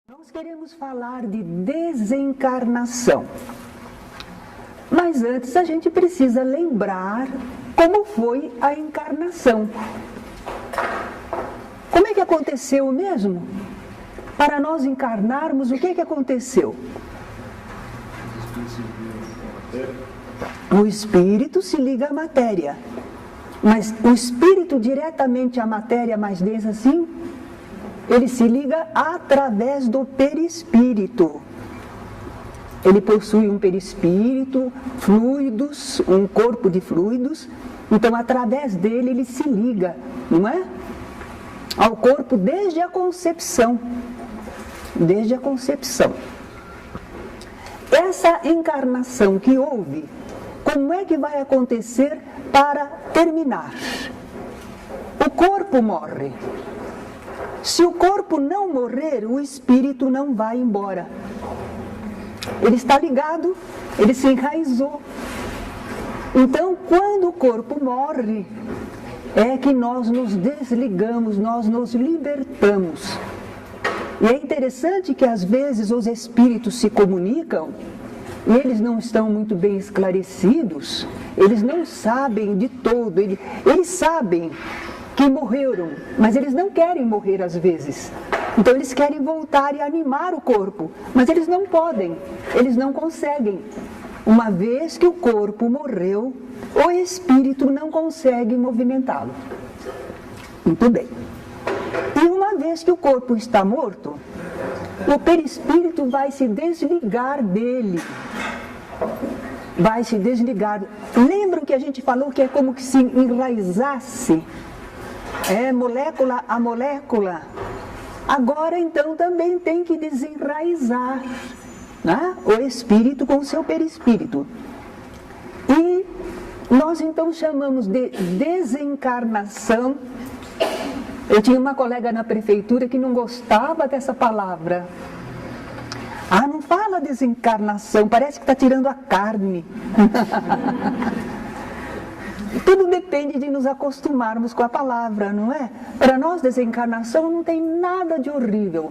Nós queremos falar de desencarnação, mas antes a gente precisa lembrar como foi a encarnação. Como é que aconteceu mesmo? Para nós encarnarmos, o que aconteceu? O espírito se liga à matéria, mas o espírito diretamente à matéria mais densa assim? Ele se liga através do perispírito. Ele possui um perispírito, fluidos, um corpo de fluidos. Então, através dele, ele se liga, não é? Ao corpo desde a concepção. Desde a concepção. Essa encarnação que houve, como é que vai acontecer para terminar? O corpo morre. Se o corpo não morrer, o espírito não vai embora. Ele está ligado, ele se enraizou. Então, quando o corpo morre, é que nós nos desligamos, nós nos libertamos. E é interessante que às vezes os espíritos se comunicam e eles não estão muito bem esclarecidos, eles não sabem de todo, eles sabem que morreram, mas eles não querem morrer às vezes. Então eles querem voltar e animar o corpo, mas eles não podem, eles não conseguem. Uma vez que o corpo morreu, o espírito não consegue movimentá-lo. Muito bem. E uma vez que o corpo está morto, o perispírito vai se desligar dele. Vai se desligar. Lembram que a gente falou que é como que se enraizasse? É molécula a molécula. Agora então também tem que desenraizar, né? O espírito com o seu perispírito. E nós então chamamos de desencarnação. Eu tinha uma colega na prefeitura que não gostava dessa palavra. Ah, não fala desencarnação, parece que está tirando a carne. Tudo depende de nos acostumarmos com a palavra, não é? Para nós, desencarnação não tem nada de horrível.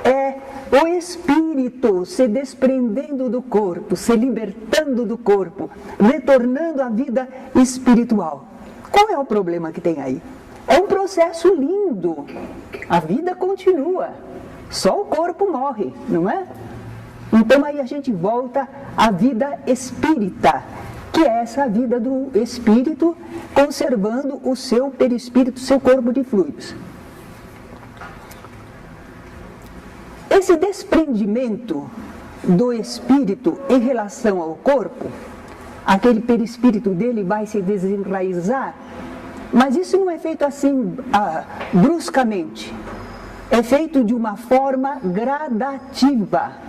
É o espírito se desprendendo do corpo, se libertando do corpo, retornando à vida espiritual. Qual é o problema que tem aí? É um processo lindo. A vida continua. Só o corpo morre, não é? Então aí a gente volta à vida espírita, que é essa vida do espírito conservando o seu perispírito, seu corpo de fluidos. Esse desprendimento do espírito em relação ao corpo, aquele perispírito dele vai se desenraizar, mas isso não é feito assim bruscamente, é feito de uma forma gradativa.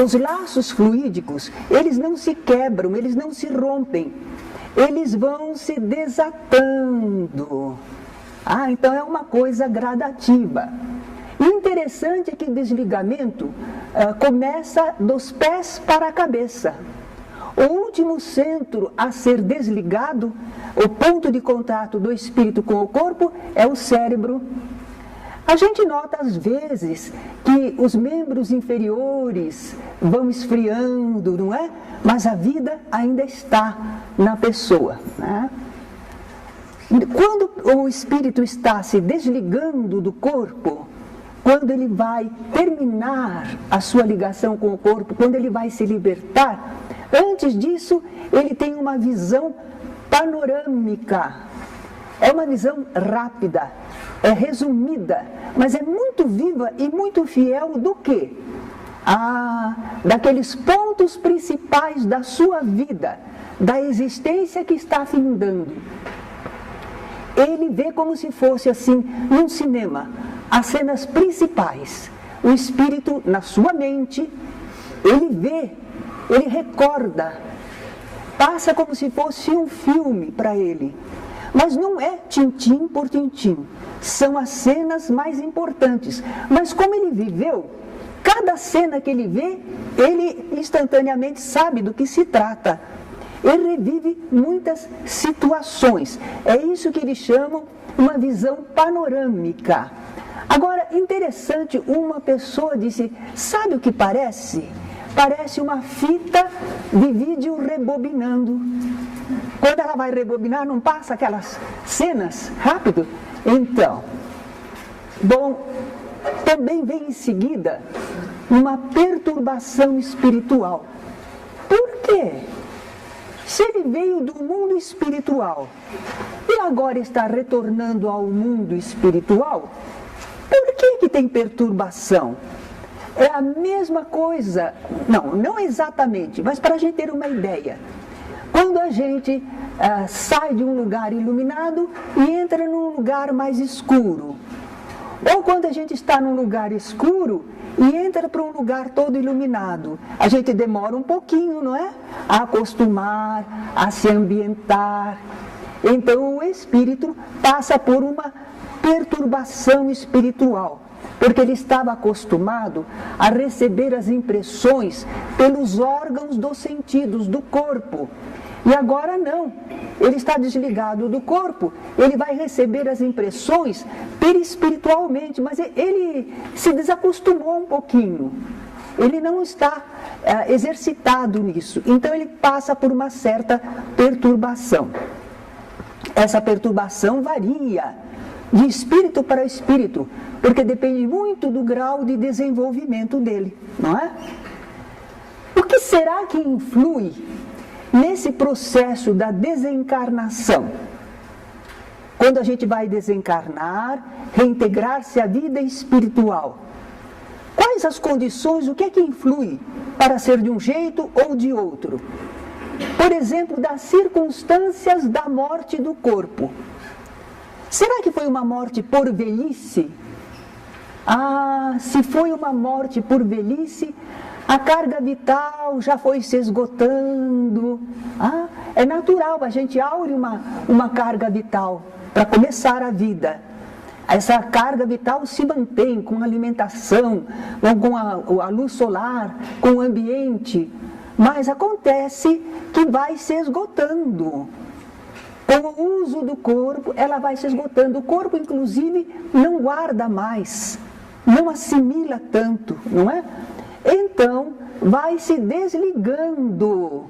Os laços fluídicos, eles não se quebram, eles não se rompem, eles vão se desatando. Então é uma coisa gradativa. E interessante é que o desligamento começa dos pés para a cabeça. O último centro a ser desligado, o ponto de contato do espírito com o corpo, é o cérebro. A gente nota às vezes que os membros inferiores vão esfriando, não é? Mas a vida ainda está na pessoa, né? Quando o espírito está se desligando do corpo, quando ele vai terminar a sua ligação com o corpo, quando ele vai se libertar, antes disso ele tem uma visão panorâmica. É uma visão rápida, é resumida, mas é muito viva e muito fiel do quê? Daqueles pontos principais da sua vida, da existência que está findando. Ele vê como se fosse assim, num cinema, as cenas principais. O espírito, na sua mente, ele vê, ele recorda, passa como se fosse um filme para ele. Mas não é tintim por tintim, são as cenas mais importantes. Mas como ele viveu, cada cena que ele vê, ele instantaneamente sabe do que se trata. Ele revive muitas situações. É isso que eles chamam uma visão panorâmica. Agora, interessante, uma pessoa disse, sabe o que parece? Parece uma fita de vídeo rebobinando. Quando ela vai rebobinar, não passa aquelas cenas rápido? Então, bom, também vem em seguida uma perturbação espiritual. Por quê? Se ele veio do mundo espiritual e agora está retornando ao mundo espiritual, por que tem perturbação? É a mesma coisa, não exatamente, mas para a gente ter uma ideia. Quando a gente sai de um lugar iluminado e entra num lugar mais escuro, ou quando a gente está num lugar escuro e entra para um lugar todo iluminado, a gente demora um pouquinho, não é? A acostumar, a se ambientar. Então o espírito passa por uma perturbação espiritual, porque ele estava acostumado a receber as impressões pelos órgãos dos sentidos do corpo. E agora não, ele está desligado do corpo, ele vai receber as impressões perispiritualmente, mas ele se desacostumou um pouquinho, ele não está exercitado nisso, então ele passa por uma certa perturbação. Essa perturbação varia de espírito para espírito, porque depende muito do grau de desenvolvimento dele, não é? O que será que influi nesse processo da desencarnação? Quando a gente vai desencarnar, reintegrar-se à vida espiritual, quais as condições, o que é que influi para ser de um jeito ou de outro? Por exemplo, das circunstâncias da morte do corpo. Será que foi uma morte por velhice? Se foi uma morte por velhice, a carga vital já foi se esgotando. É natural, a gente aure uma carga vital para começar a vida. Essa carga vital se mantém com alimentação, com a luz solar, com o ambiente, mas acontece que vai se esgotando. Com o uso do corpo, ela vai se esgotando. O corpo, inclusive, não guarda mais, não assimila tanto, não é? Então, vai se desligando.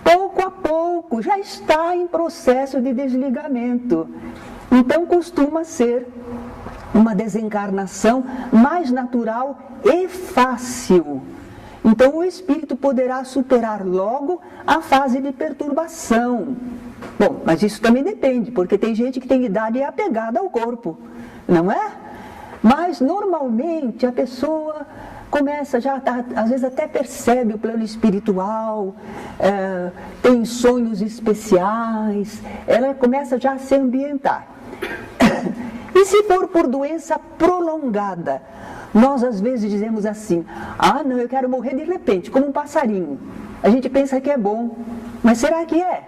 Pouco a pouco, já está em processo de desligamento. Então, costuma ser uma desencarnação mais natural e fácil. Então, o espírito poderá superar logo a fase de perturbação. Bom, mas isso também depende, porque tem gente que tem idade e é apegada ao corpo, não é? Mas, normalmente, a pessoa começa já, às vezes até percebe o plano espiritual, tem sonhos especiais, ela começa já a se ambientar. E se for por doença prolongada, nós às vezes dizemos assim, não, eu quero morrer de repente, como um passarinho. A gente pensa que é bom, mas será que é?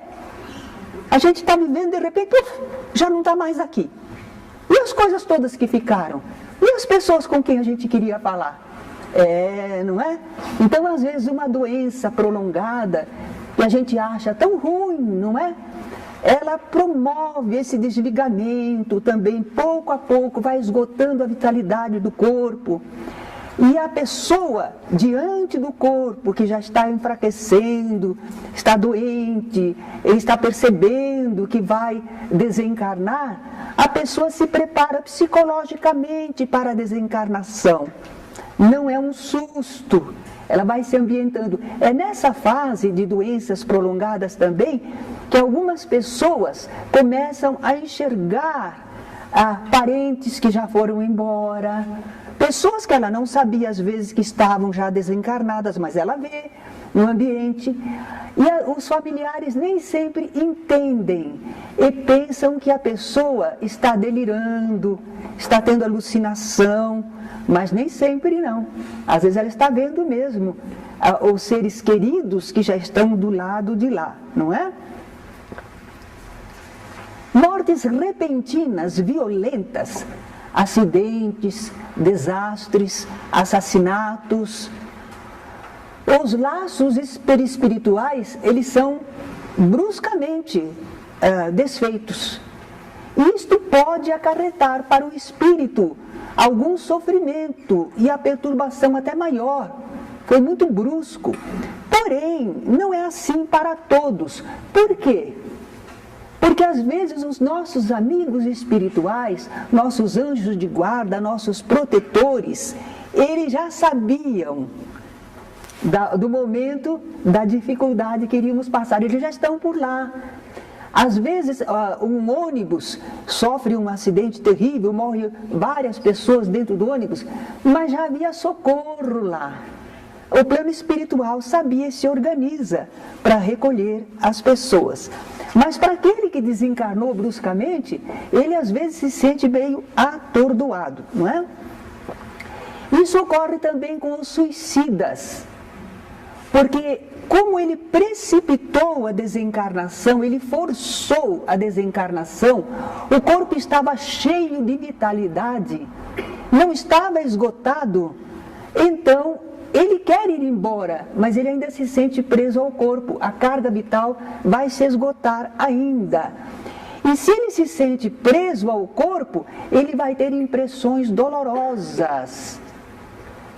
A gente está vivendo de repente, já não está mais aqui. E as coisas todas que ficaram? E as pessoas com quem a gente queria falar? Não é? Então, às vezes, uma doença prolongada, que a gente acha tão ruim, não é? Ela promove esse desligamento também, pouco a pouco, vai esgotando a vitalidade do corpo. E a pessoa, diante do corpo, que já está enfraquecendo, está doente, ele está percebendo que vai desencarnar, a pessoa se prepara psicologicamente para a desencarnação. Não é um susto, ela vai se ambientando. É nessa fase de doenças prolongadas também que algumas pessoas começam a enxergar parentes que já foram embora, pessoas que ela não sabia às vezes que estavam já desencarnadas, mas ela vê no ambiente. E os familiares nem sempre entendem e pensam que a pessoa está delirando, está tendo alucinação, mas nem sempre não. Às vezes ela está vendo mesmo os seres queridos que já estão do lado de lá, não é? Mortes repentinas, violentas, acidentes, desastres, assassinatos. Os laços perispirituais, eles são bruscamente desfeitos. Isto pode acarretar para o espírito algum sofrimento e a perturbação até maior. Foi muito brusco. Porém, não é assim para todos. Por quê? Porque às vezes os nossos amigos espirituais, nossos anjos de guarda, nossos protetores, eles já sabiam do momento da dificuldade que iríamos passar, eles já estão por lá. Às vezes um ônibus sofre um acidente terrível, morrem várias pessoas dentro do ônibus, mas já havia socorro lá. O plano espiritual sabia e se organiza para recolher as pessoas. Mas para aquele que desencarnou bruscamente, ele às vezes se sente meio atordoado, não é? Isso ocorre também com os suicidas. Porque como ele precipitou a desencarnação, ele forçou a desencarnação, o corpo estava cheio de vitalidade, não estava esgotado, então ele quer ir embora, mas ele ainda se sente preso ao corpo, a carga vital vai se esgotar ainda. E se ele se sente preso ao corpo, ele vai ter impressões dolorosas.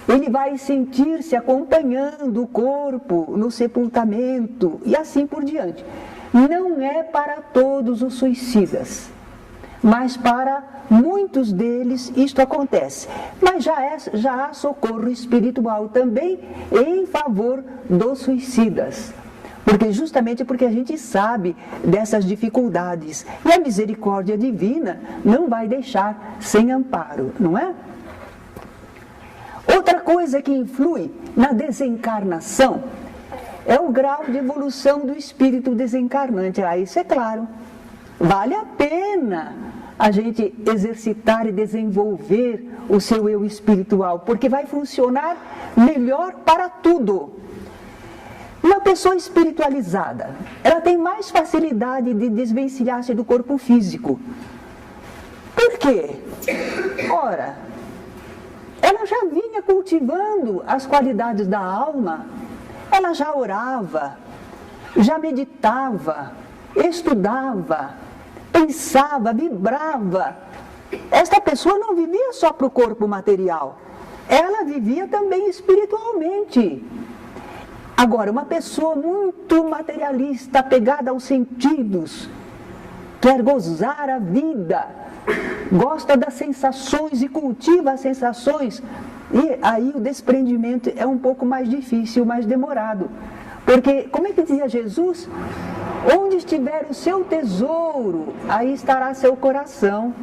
Ele vai sentir-se acompanhando o corpo no sepultamento e assim por diante. Não é para todos os suicidas, mas para muitos deles isto acontece. Mas já há socorro espiritual também em favor dos suicidas. Justamente porque a gente sabe dessas dificuldades. E a misericórdia divina não vai deixar sem amparo, não é? Outra coisa que influi na desencarnação é o grau de evolução do espírito desencarnante. Isso é claro. Vale a pena a gente exercitar e desenvolver o seu eu espiritual, porque vai funcionar melhor para tudo. Uma pessoa espiritualizada, ela tem mais facilidade de desvencilhar-se do corpo físico. Por quê? Ora, ela já vinha cultivando as qualidades da alma, ela já orava, já meditava, estudava, pensava, vibrava. Esta pessoa não vivia só para o corpo material, ela vivia também espiritualmente. Agora, uma pessoa muito materialista, apegada aos sentidos, quer gozar a vida, gosta das sensações e cultiva as sensações, e aí o desprendimento é um pouco mais difícil, mais demorado. Porque, como é que dizia Jesus? Onde estiver o seu tesouro, aí estará seu coração.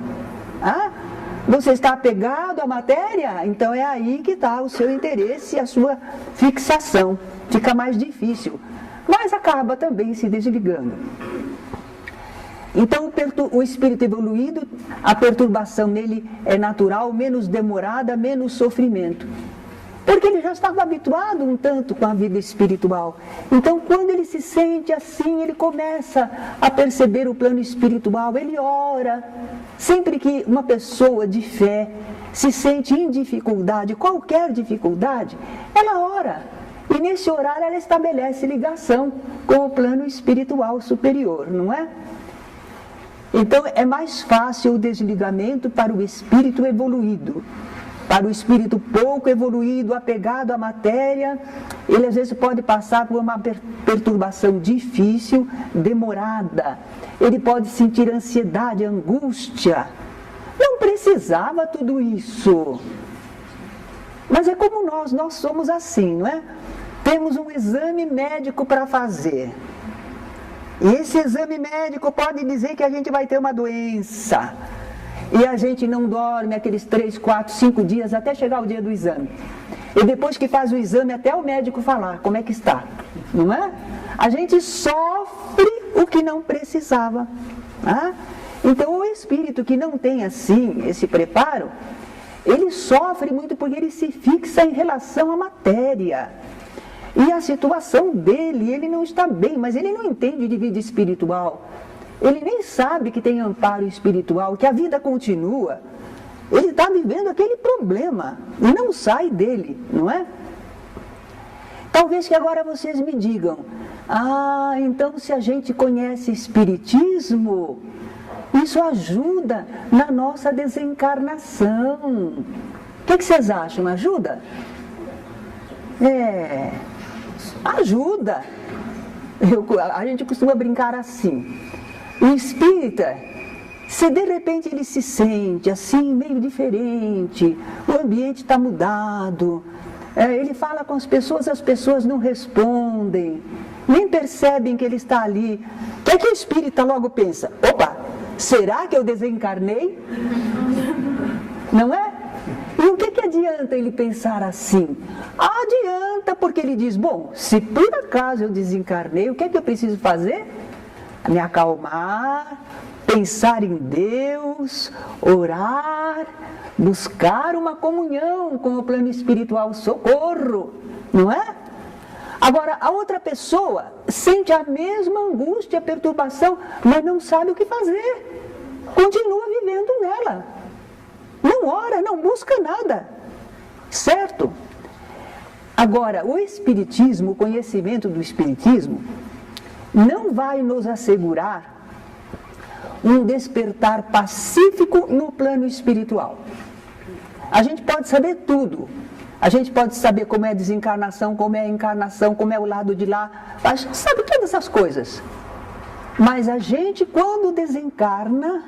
Você está apegado à matéria? Então é aí que está o seu interesse e a sua fixação. Fica mais difícil, mas acaba também se desligando. Então o espírito evoluído, a perturbação nele é natural, menos demorada, menos sofrimento. Porque ele já estava habituado um tanto com a vida espiritual. Então quando ele se sente assim, ele começa a perceber o plano espiritual, ele ora. Sempre que uma pessoa de fé se sente em dificuldade, qualquer dificuldade, ela ora. E nesse orar ela estabelece ligação com o plano espiritual superior, não é? Então é mais fácil o desligamento para o espírito evoluído. Para o espírito pouco evoluído, apegado à matéria, ele às vezes pode passar por uma perturbação difícil, demorada. Ele pode sentir ansiedade, angústia. Não precisava tudo isso. Mas é como nós somos assim, não é? Temos um exame médico para fazer. E esse exame médico pode dizer que a gente vai ter uma doença. E a gente não dorme aqueles 3, 4, 5 dias até chegar o dia do exame. E depois que faz o exame, até o médico falar como é que está. Não é? A gente sofre o que não precisava. Então o espírito que não tem assim esse preparo, ele sofre muito porque ele se fixa em relação à matéria. E a situação dele, ele não está bem, mas ele não entende de vida espiritual. Ele nem sabe que tem amparo espiritual, que a vida continua. Ele está vivendo aquele problema e não sai dele, não é? Talvez que agora vocês me digam, então se a gente conhece espiritismo, Isso ajuda na nossa desencarnação. O que vocês acham? Ajuda? Ajuda. A gente costuma brincar assim. O espírita, se de repente ele se sente assim, meio diferente, o ambiente está mudado, ele fala com as pessoas não respondem, nem percebem que ele está ali. O que o espírita logo pensa? Opa, será que eu desencarnei? Não é? E o que adianta ele pensar assim? Adianta, porque ele diz, bom, se por acaso eu desencarnei, o que eu preciso fazer? Me acalmar, pensar em Deus, orar, buscar uma comunhão com o plano espiritual, socorro, não é? Agora, a outra pessoa sente a mesma angústia, perturbação, mas não sabe o que fazer. Continua vivendo nela. Não ora, não busca nada. Certo? Agora, o Espiritismo, o conhecimento do Espiritismo, não vai nos assegurar um despertar pacífico no plano espiritual. A gente pode saber tudo. A gente pode saber como é a desencarnação, como é a encarnação, como é o lado de lá. A gente sabe todas essas coisas. Mas a gente, quando desencarna,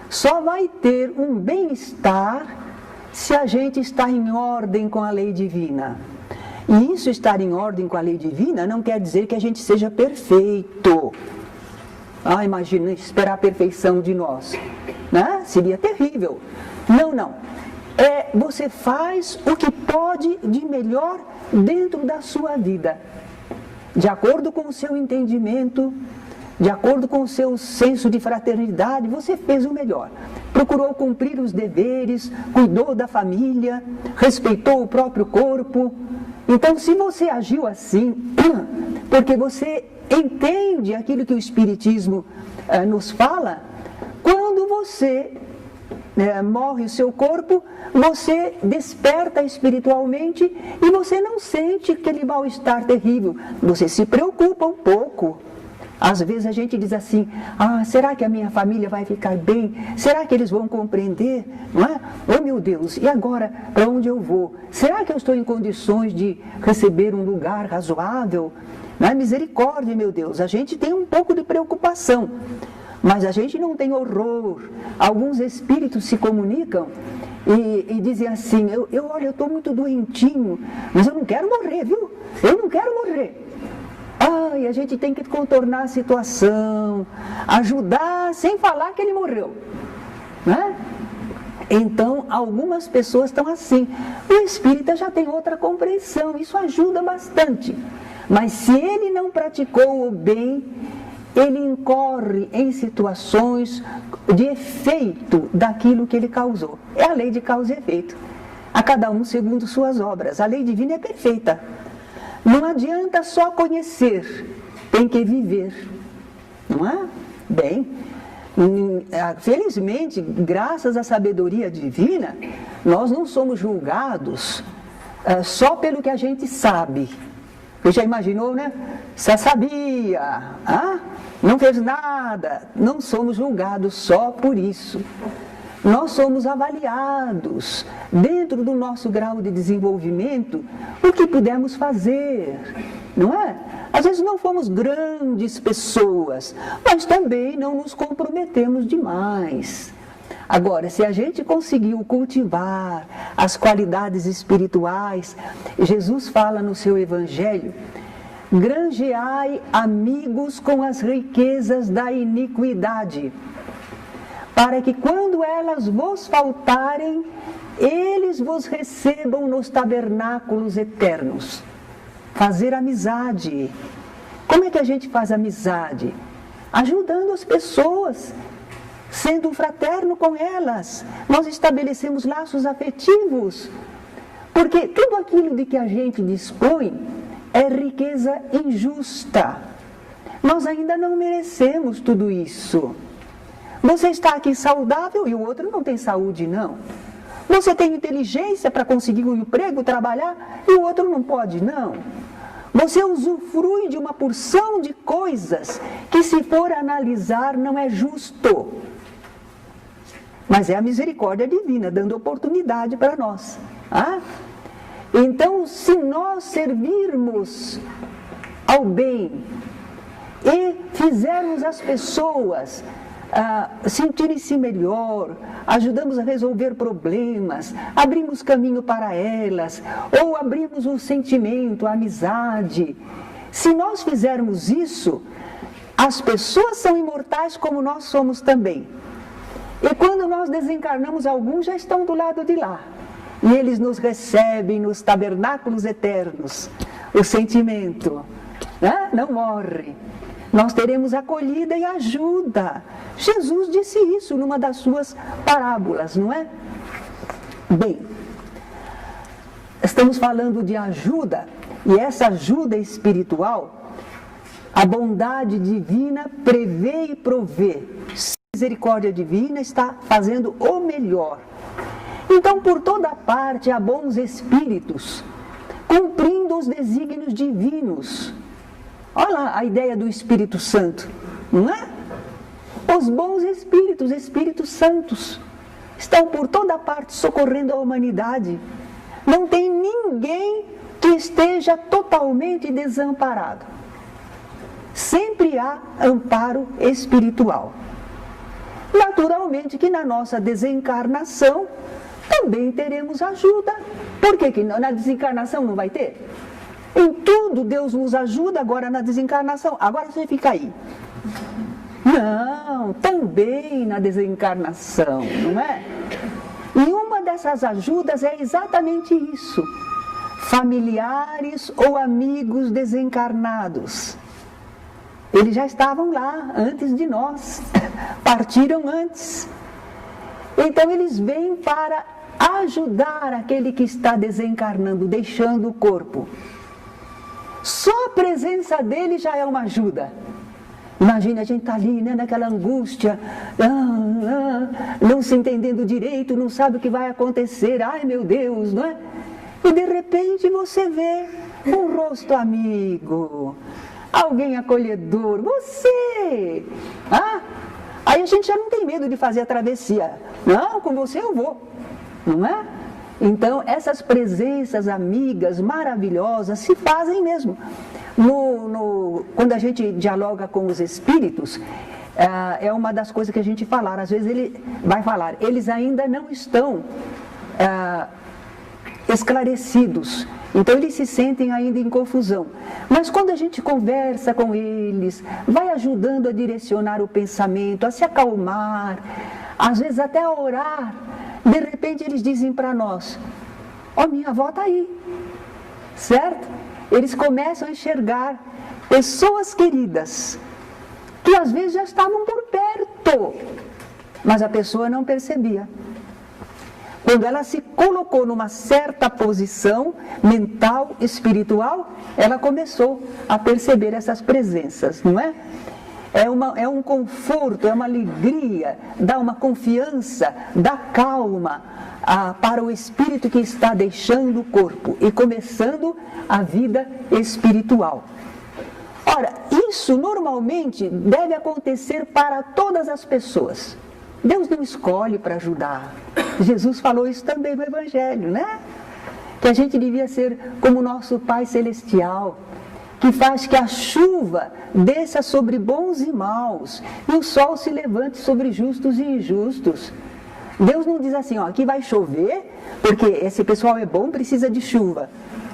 só vai ter um bem-estar se a gente está em ordem com a lei divina. E isso, estar em ordem com a lei divina, não quer dizer que a gente seja perfeito. Imagina esperar a perfeição de nós, né? Seria terrível. Não. Você faz o que pode de melhor dentro da sua vida, de acordo com o seu entendimento, de acordo com o seu senso de fraternidade. Você fez o melhor. Procurou cumprir os deveres, cuidou da família, respeitou o próprio corpo. Então, se você agiu assim, porque você entende aquilo que o Espiritismo nos fala, quando você morre o seu corpo, você desperta espiritualmente e você não sente aquele mal-estar terrível. Você se preocupa um pouco. Às vezes a gente diz assim, será que a minha família vai ficar bem? Será que eles vão compreender? Não é? Oh meu Deus, e agora para onde eu vou? Será que eu estou em condições de receber um lugar razoável? Não é? Misericórdia, meu Deus, a gente tem um pouco de preocupação, mas a gente não tem horror. Alguns espíritos se comunicam e dizem assim, olha, eu estou muito doentinho, mas eu não quero morrer, viu? Eu não quero morrer. E a gente tem que contornar a situação, ajudar sem falar que ele morreu, né? Então, algumas pessoas estão assim. O espírita já tem outra compreensão, isso ajuda bastante. Mas se ele não praticou o bem, ele incorre em situações de efeito daquilo que ele causou. É a lei de causa e efeito. A cada um segundo suas obras. A lei divina é perfeita. Não adianta só conhecer, tem que viver, não é? Bem, felizmente, graças à sabedoria divina, nós não somos julgados só pelo que a gente sabe. Você já imaginou, né? Você sabia, não fez nada. Não somos julgados só por isso. Nós somos avaliados, dentro do nosso grau de desenvolvimento, o que pudermos fazer, não é? Às vezes não fomos grandes pessoas, mas também não nos comprometemos demais. Agora, se a gente conseguiu cultivar as qualidades espirituais, Jesus fala no seu Evangelho, granjeai amigos com as riquezas da iniquidade, para que quando elas vos faltarem, eles vos recebam nos tabernáculos eternos. Fazer amizade. Como é que a gente faz amizade? Ajudando as pessoas, sendo fraterno com elas. Nós estabelecemos laços afetivos, porque tudo aquilo de que a gente dispõe é riqueza injusta. Nós ainda não merecemos tudo isso. Você está aqui saudável e o outro não tem saúde, não. Você tem inteligência para conseguir um emprego, trabalhar, e o outro não pode, não. Você usufrui de uma porção de coisas que, se for analisar, não é justo. mas é a misericórdia divina, dando oportunidade para nós. Então, se nós servirmos ao bem e fizermos as pessoas sentirem-se melhor, ajudamos a resolver problemas, abrimos caminho para elas, ou abrimos um sentimento, a amizade, se nós fizermos isso, as pessoas são imortais como nós somos também. E quando nós desencarnamos, alguns já estão do lado de lá. E eles nos recebem nos tabernáculos eternos. O sentimento não morre. Nós teremos acolhida e ajuda. Jesus disse isso numa das suas parábolas, não é? Bem, estamos falando de ajuda, e essa ajuda espiritual, a bondade divina prevê e provê. A misericórdia divina está fazendo o melhor. Então, por toda parte, há bons espíritos, cumprindo os desígnios divinos. Olha lá a ideia do Espírito Santo, não é? Os bons espíritos, espíritos santos, estão por toda parte socorrendo a humanidade. Não tem ninguém que esteja totalmente desamparado. Sempre há amparo espiritual. Naturalmente que na nossa desencarnação também teremos ajuda. Por que na desencarnação não vai ter? Em tudo Deus nos ajuda, agora na desencarnação. Agora você fica aí. Não, também na desencarnação, não é? E uma dessas ajudas é exatamente isso. Familiares ou amigos desencarnados. Eles já estavam lá antes de nós, partiram antes. Então eles vêm para ajudar aquele que está desencarnando, deixando o corpo. Só a presença dele já é uma ajuda. Imagina, a gente está ali, né, naquela angústia, não se entendendo direito, não sabe o que vai acontecer, ai meu Deus, não é? E de repente você vê um rosto amigo, alguém acolhedor, você! Aí a gente já não tem medo de fazer a travessia. Não, com você eu vou, não é? Então, essas presenças amigas maravilhosas se fazem mesmo. Quando a gente dialoga com os espíritos, é uma das coisas que a gente falar. Às vezes ele vai falar, eles ainda não estão esclarecidos. Então, eles se sentem ainda em confusão. Mas quando a gente conversa com eles, vai ajudando a direcionar o pensamento, a se acalmar, às vezes até a orar, de repente eles dizem para nós, minha avó está aí, certo? Eles começam a enxergar pessoas queridas, que às vezes já estavam por perto, mas a pessoa não percebia. Quando ela se colocou numa certa posição mental, espiritual, ela começou a perceber essas presenças, não é? É um conforto, é uma alegria, dá uma confiança, dá calma para o espírito que está deixando o corpo e começando a vida espiritual. Ora, isso normalmente deve acontecer para todas as pessoas. Deus não escolhe para ajudar. Jesus falou isso também no Evangelho, né? Que a gente devia ser como nosso Pai Celestial, que faz que a chuva desça sobre bons e maus, e o sol se levante sobre justos e injustos. Deus não diz assim, aqui vai chover, porque esse pessoal é bom, precisa de chuva.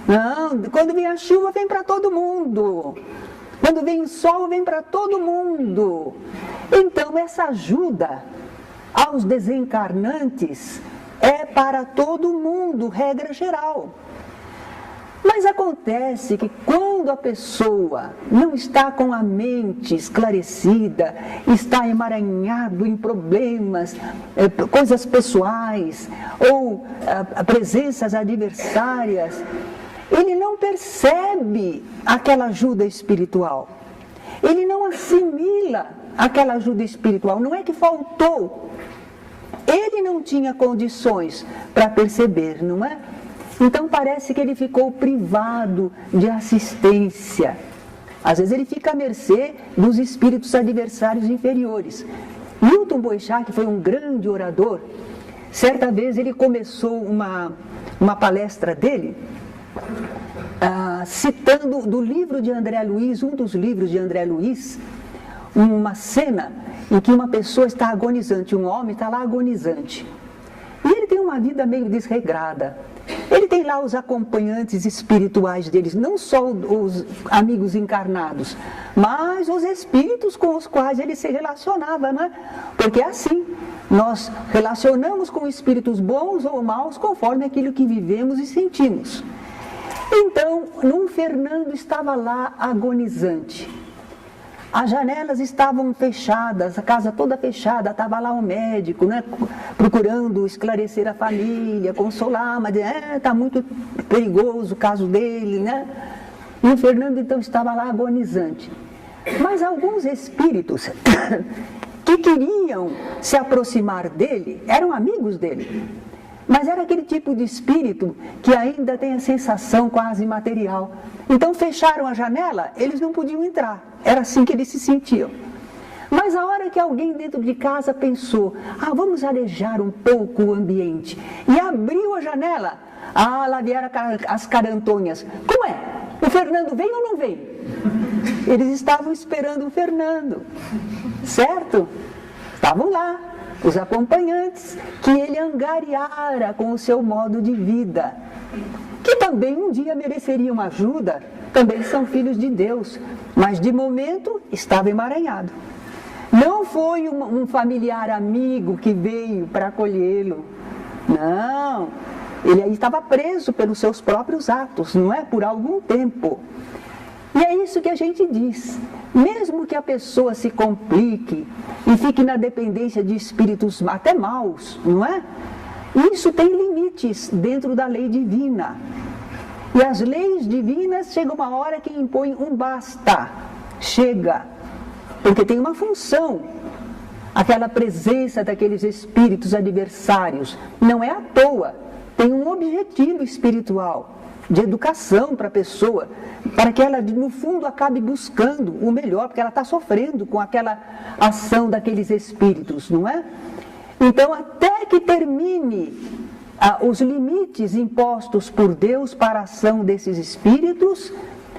Não, quando vem a chuva, vem para todo mundo. Quando vem o sol, vem para todo mundo. Então, essa ajuda aos desencarnantes é para todo mundo, regra geral. Mas acontece que quando a pessoa não está com a mente esclarecida, está emaranhado em problemas, coisas pessoais, ou presenças adversárias, ele não percebe aquela ajuda espiritual. Ele não assimila aquela ajuda espiritual. Não é que faltou. Ele não tinha condições para perceber, não é? Então parece que ele ficou privado de assistência. Às vezes ele fica à mercê dos espíritos adversários inferiores. Milton Boechat, que foi um grande orador, certa vez ele começou uma palestra dele, citando do livro de André Luiz, um dos livros de André Luiz, uma cena em que uma pessoa está agonizante, um homem está lá agonizante. E ele tem uma vida meio desregrada. Ele tem lá os acompanhantes espirituais deles, não só os amigos encarnados, mas os espíritos com os quais ele se relacionava, né? Porque é assim, nós relacionamos com espíritos bons ou maus conforme aquilo que vivemos e sentimos. Então, Fernando estava lá agonizante. As janelas estavam fechadas, a casa toda fechada, estava lá o médico, né, procurando esclarecer a família, consolar, mas está muito perigoso o caso dele, né? E o Fernando então estava lá agonizante. Mas alguns espíritos que queriam se aproximar dele, eram amigos dele, mas era aquele tipo de espírito que ainda tem a sensação quase material. Então fecharam a janela, eles não podiam entrar. Era assim que eles se sentiam. Mas a hora que alguém dentro de casa pensou, vamos arejar um pouco o ambiente, e abriu a janela, lá vieram as carantonhas. Como é? O Fernando vem ou não vem? Eles estavam esperando o Fernando, certo? Estavam lá, os acompanhantes que ele angariara com o seu modo de vida, que também um dia mereceriam ajuda, também são filhos de Deus, mas de momento estava emaranhado. Não foi um familiar amigo que veio para acolhê-lo, não, ele aí estava preso pelos seus próprios atos, não é? Por algum tempo. E é isso que a gente diz, mesmo que a pessoa se complique e fique na dependência de espíritos até maus, não é? Isso tem limites dentro da lei divina. E as leis divinas chegam uma hora que impõem um basta, chega, porque tem uma função, aquela presença daqueles espíritos adversários, não é à toa, tem um objetivo espiritual, de educação para a pessoa, para que ela, no fundo, acabe buscando o melhor, porque ela está sofrendo com aquela ação daqueles espíritos, não é? Então, até que termine os limites impostos por Deus para a ação desses espíritos,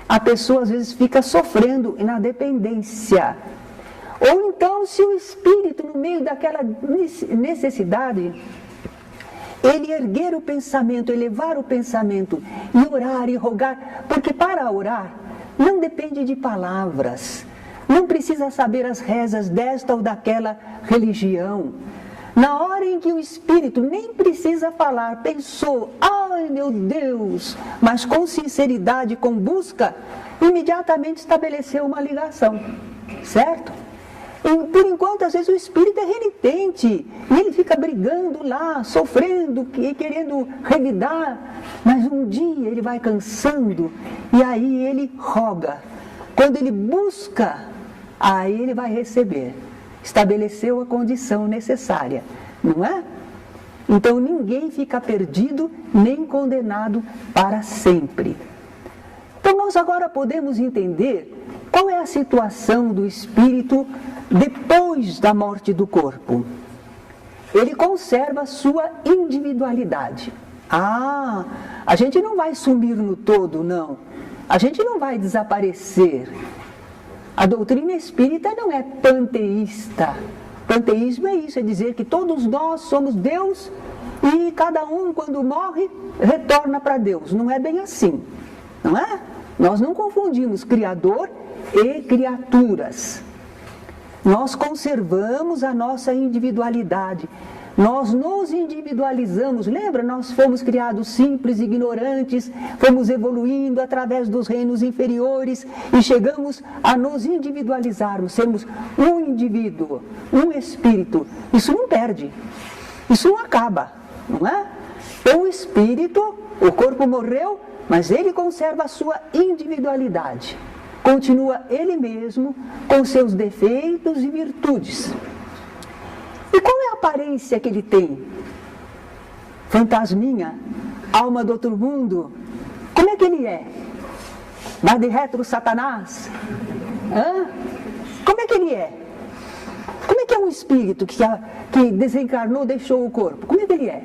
a pessoa às vezes fica sofrendo na dependência. Ou então, se o espírito, no meio daquela necessidade, ele erguer o pensamento, elevar o pensamento e orar e rogar, porque para orar não depende de palavras, não precisa saber as rezas desta ou daquela religião. Na hora em que o espírito nem precisa falar, pensou, ai meu Deus, mas com sinceridade, com busca, imediatamente estabeleceu uma ligação, certo? E, por enquanto, às vezes o espírito é renitente, e ele fica brigando lá, sofrendo e querendo revidar, mas um dia ele vai cansando e aí ele roga. Quando ele busca, aí ele vai receber. Estabeleceu a condição necessária, não é? Então ninguém fica perdido nem condenado para sempre. Então nós agora podemos entender qual é a situação do espírito depois da morte do corpo. Ele conserva a sua individualidade. A gente não vai sumir no todo, não. A gente não vai desaparecer. A doutrina espírita não é panteísta. Panteísmo é isso, é dizer que todos nós somos Deus e cada um, quando morre, retorna para Deus. Não é bem assim, não é? Nós não confundimos Criador e criaturas. Nós conservamos a nossa individualidade. Nós nos individualizamos, lembra? Nós fomos criados simples, ignorantes, fomos evoluindo através dos reinos inferiores e chegamos a nos individualizarmos, sermos um indivíduo, um espírito. Isso não perde, isso não acaba, não é? Então o espírito, o corpo morreu, mas ele conserva a sua individualidade. Continua ele mesmo com seus defeitos e virtudes. E qual é a aparência que ele tem? Fantasminha? Alma do outro mundo? Como é que ele é? Vai de retro Satanás? Como é que ele é? Como é que é espírito que desencarnou, deixou o corpo, como é que ele é?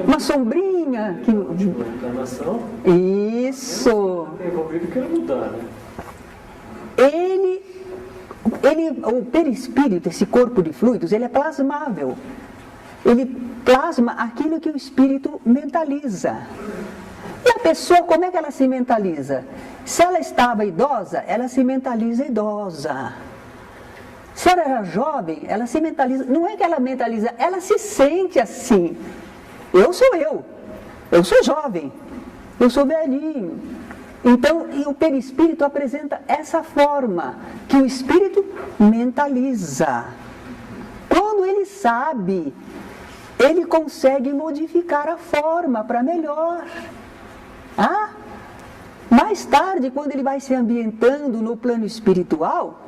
Uma sombrinha. Encarnação. Isso. Envolvido que quer mudar, né? O perispírito, esse corpo de fluidos, ele é plasmável. Ele plasma aquilo que o espírito mentaliza. E a pessoa, como é que ela se mentaliza? Se ela estava idosa, ela se mentaliza idosa. Se ela era jovem, ela se mentaliza. Não é que ela mentaliza, ela se sente assim. Eu sou jovem, eu sou velhinho. Então, e o perispírito apresenta essa forma que o espírito mentaliza. Quando ele sabe, ele consegue modificar a forma para melhor. Mais tarde, quando ele vai se ambientando no plano espiritual,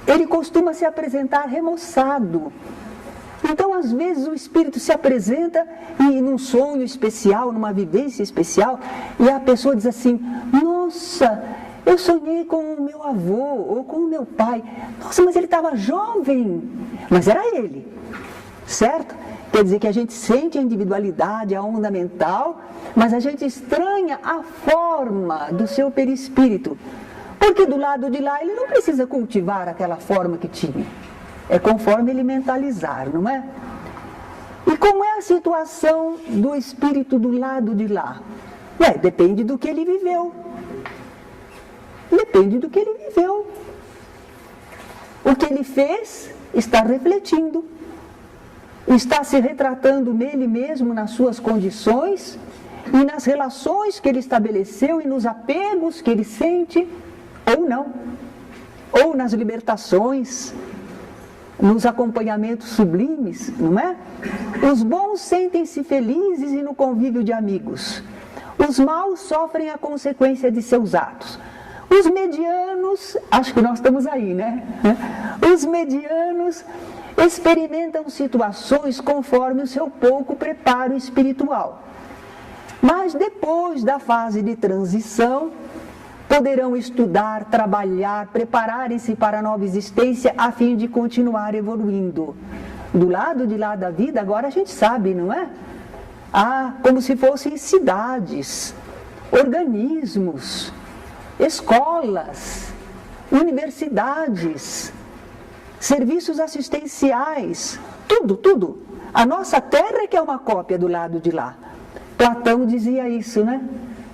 ele costuma se apresentar remoçado. Então, às vezes, o espírito se apresenta e num sonho especial, numa vivência especial, e a pessoa diz assim: nossa, eu sonhei com o meu avô ou com o meu pai. Nossa, mas ele estava jovem. Mas era ele, certo? Quer dizer que a gente sente a individualidade, a onda mental, mas a gente estranha a forma do seu perispírito. Porque do lado de lá ele não precisa cultivar aquela forma que tinha. É conforme ele mentalizar, não é? E como é a situação do espírito do lado de lá? Depende do que ele viveu. Depende do que ele viveu. O que ele fez está refletindo. Está se retratando nele mesmo, nas suas condições e nas relações que ele estabeleceu e nos apegos que ele sente, ou não. Ou nas libertações, nos acompanhamentos sublimes, não é? Os bons sentem-se felizes e no convívio de amigos. Os maus sofrem a consequência de seus atos. Os medianos, acho que nós estamos aí, né? Os medianos experimentam situações conforme o seu pouco preparo espiritual. Mas depois da fase de transição, poderão estudar, trabalhar, prepararem-se para a nova existência a fim de continuar evoluindo. Do lado de lá da vida, agora a gente sabe, não é? Como se fossem cidades, organismos, escolas, universidades, serviços assistenciais, tudo. A nossa terra é que é uma cópia do lado de lá. Platão dizia isso, né?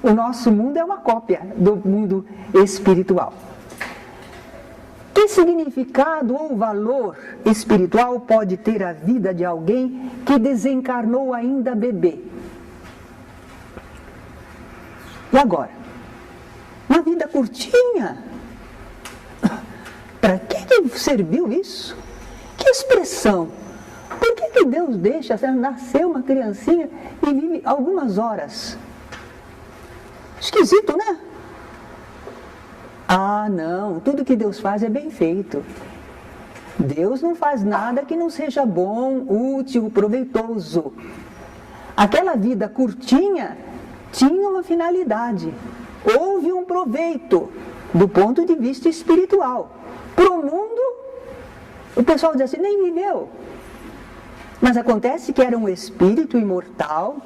O nosso mundo é uma cópia do mundo espiritual. Que significado ou valor espiritual pode ter a vida de alguém que desencarnou ainda bebê? E agora? Uma vida curtinha? Para que serviu isso? Que expressão? Por que Deus deixa nascer uma criancinha e vive algumas horas? Esquisito, né? Não, tudo que Deus faz é bem feito. Deus não faz nada que não seja bom, útil, proveitoso. Aquela vida curtinha tinha uma finalidade. Houve um proveito do ponto de vista espiritual. Para o mundo, o pessoal diz assim, nem viveu. Mas acontece que era um espírito imortal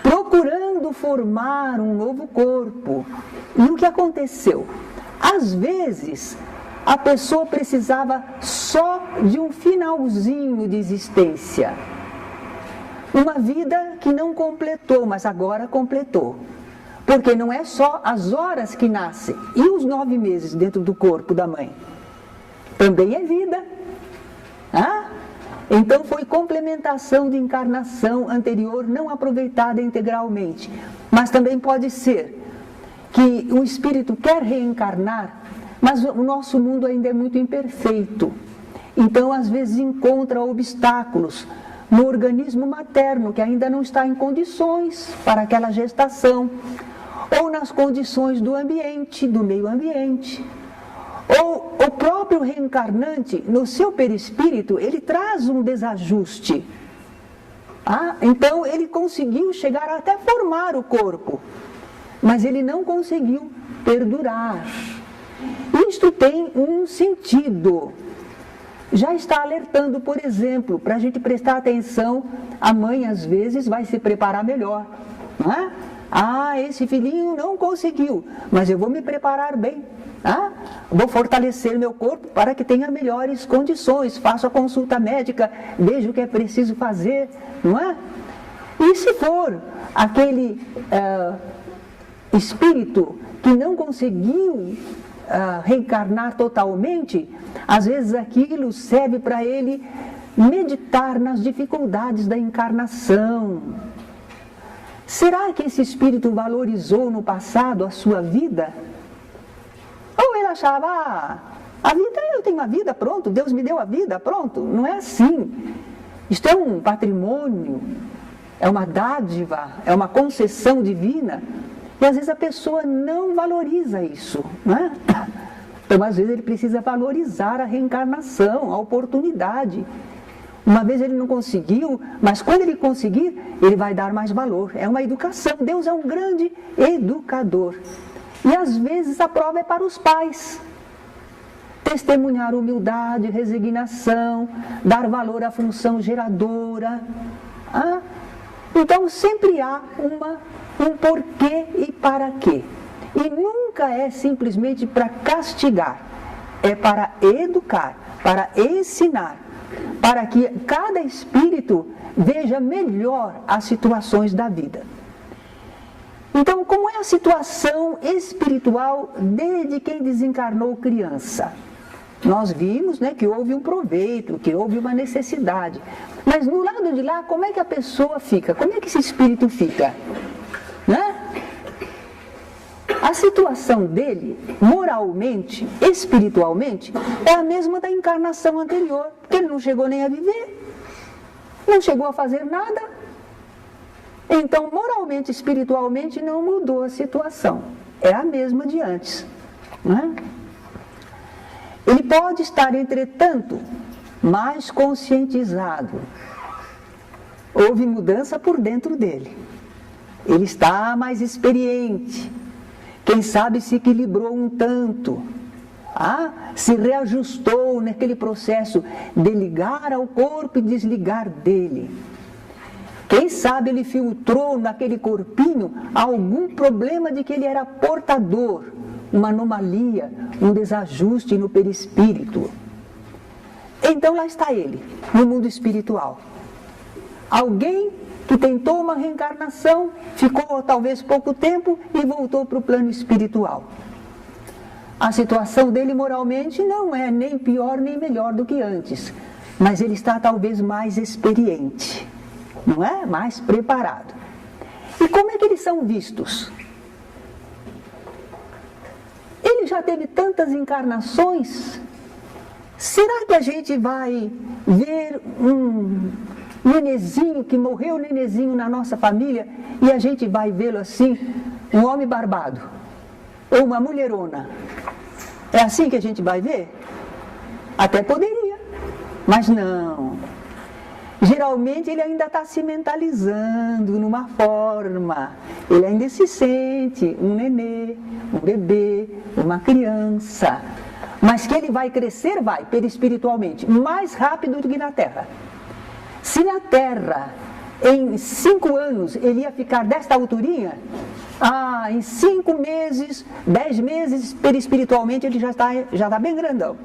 procurando formar um novo corpo. E o que aconteceu? Às vezes, a pessoa precisava só de um finalzinho de existência. Uma vida que não completou, mas agora completou. Porque não é só as horas que nascem e os 9 meses dentro do corpo da mãe. Também é vida. Então foi complementação de encarnação anterior não aproveitada integralmente. Mas também pode ser que o espírito quer reencarnar, mas o nosso mundo ainda é muito imperfeito. Então, às vezes, encontra obstáculos no organismo materno, que ainda não está em condições para aquela gestação, ou nas condições do ambiente, do meio ambiente. Ou o próprio reencarnante, no seu perispírito, ele traz um desajuste. Então, ele conseguiu chegar até formar o corpo, mas ele não conseguiu perdurar. Isto tem um sentido. já está alertando, por exemplo, para a gente prestar atenção. A mãe, às vezes, vai se preparar melhor, não é? Ah, esse filhinho não conseguiu, mas eu vou me preparar bem. Vou fortalecer meu corpo para que tenha melhores condições. Faço a consulta médica, vejo o que é preciso fazer, não é? E se for aquele espírito que não conseguiu reencarnar totalmente, às vezes aquilo serve para ele meditar nas dificuldades da encarnação. Será que esse espírito valorizou no passado a sua vida? Ou ele achava, a vida, eu tenho a vida, pronto, Deus me deu a vida, pronto. Não é assim. Isto é um patrimônio, é uma dádiva, é uma concessão divina. E às vezes a pessoa não valoriza isso, não é? Então às vezes ele precisa valorizar a reencarnação, a oportunidade. Uma vez ele não conseguiu, mas quando ele conseguir, ele vai dar mais valor. É uma educação. Deus é um grande educador. E às vezes a prova é para os pais. Testemunhar humildade, resignação, dar valor à função geradora. Então sempre há um porquê e para quê. E nunca é simplesmente para castigar. É para educar, para ensinar, para que cada espírito veja melhor as situações da vida. Então, como é a situação espiritual desde quem desencarnou criança? Nós vimos, né, que houve um proveito, que houve uma necessidade. Mas no lado de lá, como é que a pessoa fica? Como é que esse espírito fica? Né? A situação dele, moralmente, espiritualmente, é a mesma da encarnação anterior, porque ele não chegou nem a viver, não chegou a fazer nada. Então, moralmente, espiritualmente, não mudou a situação. É a mesma de antes. Né? Ele pode estar, entretanto, mais conscientizado. Houve mudança por dentro dele. Ele está mais experiente. Quem sabe se equilibrou um tanto. Se reajustou naquele processo de ligar ao corpo e desligar dele. Quem sabe ele filtrou naquele corpinho algum problema de que ele era portador, uma anomalia, um desajuste no perispírito. Então lá está ele, no mundo espiritual. Alguém que tentou uma reencarnação, ficou talvez pouco tempo e voltou para o plano espiritual. A situação dele moralmente não é nem pior nem melhor do que antes, mas ele está talvez mais experiente, não é? Mais preparado. E como é que eles são vistos? Ele já teve tantas encarnações, será que a gente vai ver um nenezinho que morreu, nenezinho na nossa família, e a gente vai vê-lo assim, um homem barbado, ou uma mulherona? É assim que a gente vai ver? Até poderia, mas não. Geralmente ele ainda está se mentalizando numa forma, ele ainda se sente um nenê, um bebê, uma criança, mas que ele vai crescer, vai, perispiritualmente, mais rápido do que na Terra. Se na Terra, em 5 anos, ele ia ficar desta alturinha, em 5 meses, 10 meses, perispiritualmente, ele já está bem grandão.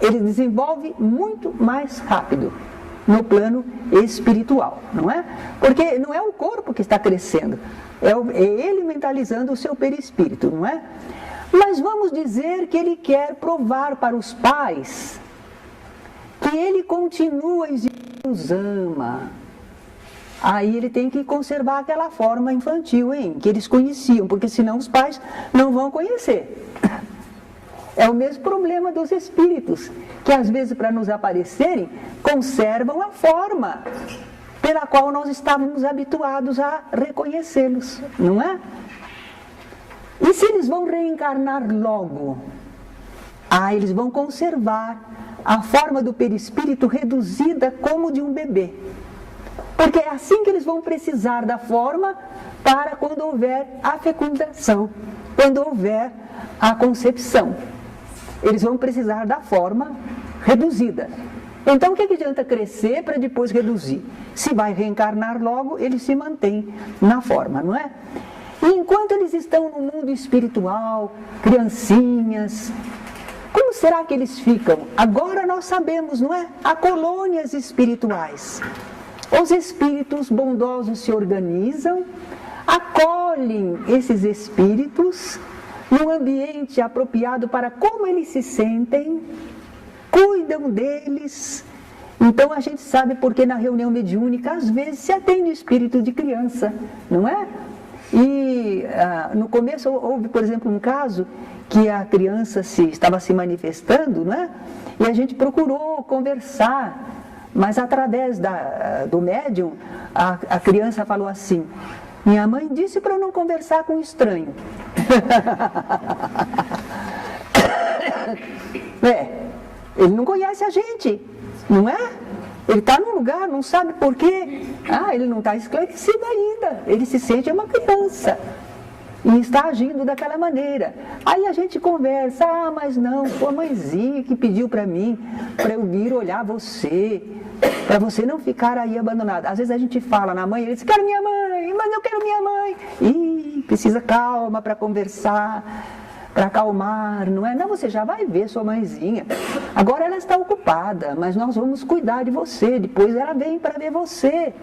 Ele desenvolve muito mais rápido no plano espiritual, não é? Porque não é o corpo que está crescendo, é ele mentalizando o seu perispírito, não é? Mas vamos dizer que ele quer provar para os pais que ele continua existindo, os ama. Aí ele tem que conservar aquela forma infantil, que eles conheciam, porque senão os pais não vão conhecer. É o mesmo problema dos espíritos, que às vezes para nos aparecerem, conservam a forma pela qual nós estávamos habituados a reconhecê-los, não é? E se eles vão reencarnar logo? Eles vão conservar a forma do perispírito reduzida como de um bebê. Porque é assim que eles vão precisar da forma para quando houver a fecundação, quando houver a concepção. Eles vão precisar da forma reduzida. Então, o que adianta crescer para depois reduzir? Se vai reencarnar logo, ele se mantém na forma, não é? E enquanto eles estão no mundo espiritual, criancinhas, como será que eles ficam? Agora nós sabemos, não é? Há colônias espirituais. Os espíritos bondosos se organizam, acolhem esses espíritos num ambiente apropriado para como eles se sentem, cuidam deles. Então a gente sabe porque na reunião mediúnica às vezes se atende o espírito de criança, não é? E no começo houve, por exemplo, um caso que a criança estava se manifestando, não é? E a gente procurou conversar, mas através do médium, a criança falou assim: minha mãe disse para eu não conversar com estranho. Ele não conhece a gente, não é? Ele está num lugar, não sabe por quê. Ele não está esclarecido ainda. Ele se sente uma criança e está agindo daquela maneira. Aí a gente conversa: mas não, sua mãezinha que pediu para mim, para eu vir olhar você, para você não ficar aí abandonado. Às vezes a gente fala na mãe, ele diz: quero minha mãe, mas eu quero minha mãe. Ih, precisa calma para conversar, para acalmar, não é? Não, você já vai ver sua mãezinha. Agora ela está ocupada, mas nós vamos cuidar de você, depois ela vem para ver você.